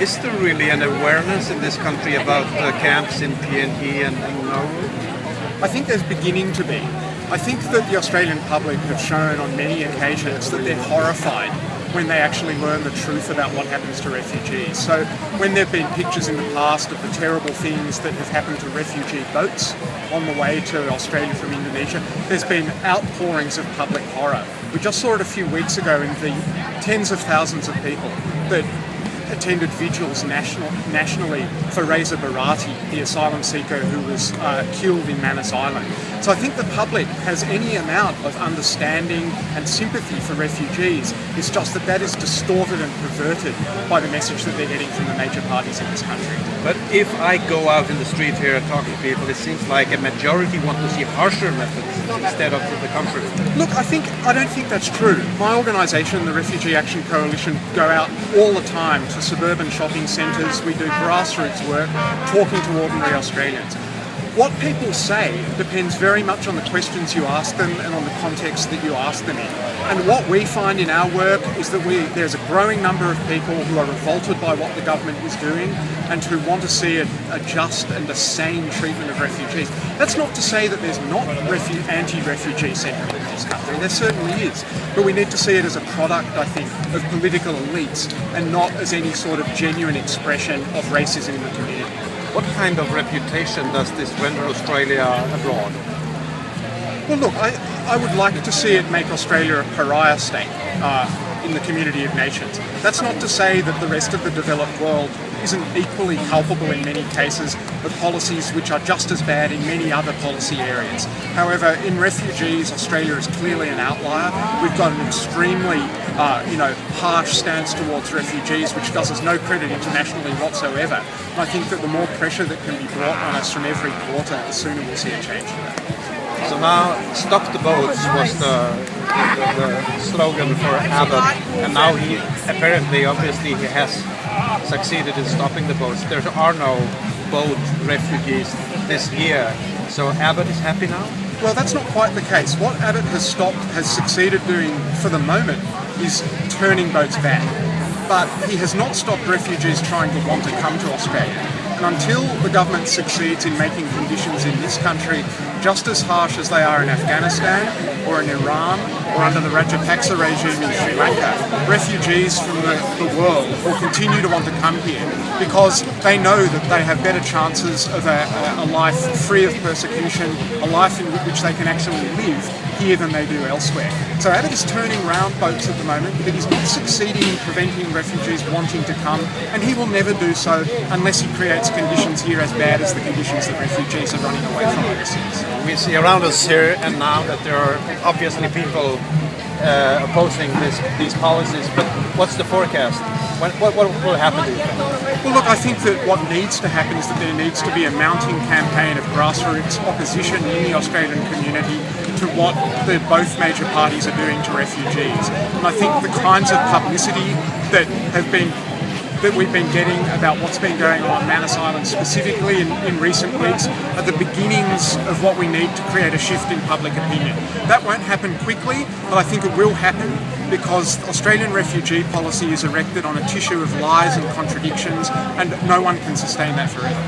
Is there really an awareness in this country about camps in PNG and Nauru? I think there's beginning to be. I think that the Australian public have shown on many occasions that they're horrified when they actually learn the truth about what happens to refugees. So when there have been pictures in the past of the terrible things that have happened to refugee boats on the way to Australia from Indonesia, there's been outpourings of public horror. We just saw it a few weeks ago in the tens of thousands of people that attended vigils nationally for Reza Barati, the asylum seeker who was killed in Manus Island. So I think the public has any amount of understanding and sympathy for refugees. It's just that is distorted and perverted by the message that they're getting from the major parties in this country. But if I go out in the street here and talk to people, it seems like a majority want to see harsher methods instead of the comfort. Look, I don't think that's true. My organisation, the Refugee Action Coalition, go out all the time to suburban shopping centres. We do grassroots work, talking to ordinary Australians. What people say depends very much on the questions you ask them and on the context that you ask them in. And what we find in our work is that there's a growing number of people who are revolted by what the government is doing and who want to see a just and a sane treatment of refugees. That's not to say that there's not anti-refugee sentiment in this country. There certainly is. But we need to see it as a product, I think, of political elites and not as any sort of genuine expression of racism in the community. What kind of reputation does this render Australia abroad? Well, look, I would like to see it make Australia a pariah state in the community of nations. That's not to say that the rest of the developed world isn't equally culpable in many cases of policies which are just as bad in many other policy areas. However, in refugees, Australia is clearly an outlier. We've got an extremely harsh stance towards refugees, which does us no credit internationally whatsoever. And I think that the more pressure that can be brought on us from every quarter, the sooner we'll see a change to that. So now, stop the boats was the slogan for Abbott, and now obviously he has succeeded in stopping the boats. There are no boat refugees this year, so Abbott is happy now? Well, that's not quite the case. What Abbott has succeeded doing for the moment is turning boats back. But he has not stopped refugees trying to want to come to Australia. And until the government succeeds in making conditions in this country just as harsh as they are in Afghanistan or in Iran or under the Rajapaksa regime in Sri Lanka, refugees from the world will continue to want to come here because they know that they have better chances of a life free of persecution, a life in which they can actually live here than they do elsewhere. So Abbott is turning round boats at the moment, but he's not succeeding in preventing refugees wanting to come, and he will never do so unless he creates conditions here as bad as the conditions that refugees are running away from overseas. We see around us here and now that there are obviously people opposing these policies, but what's the forecast? What will happen to you? Well, look, I think that what needs to happen is that there needs to be a mounting campaign of grassroots opposition in the Australian community to what both major parties are doing to refugees. And I think the kinds of publicity that we've been getting about what's been going on Manus Island specifically in recent weeks are the beginnings of what we need to create a shift in public opinion. That won't happen quickly, but I think it will happen because Australian refugee policy is erected on a tissue of lies and contradictions, and no one can sustain that forever.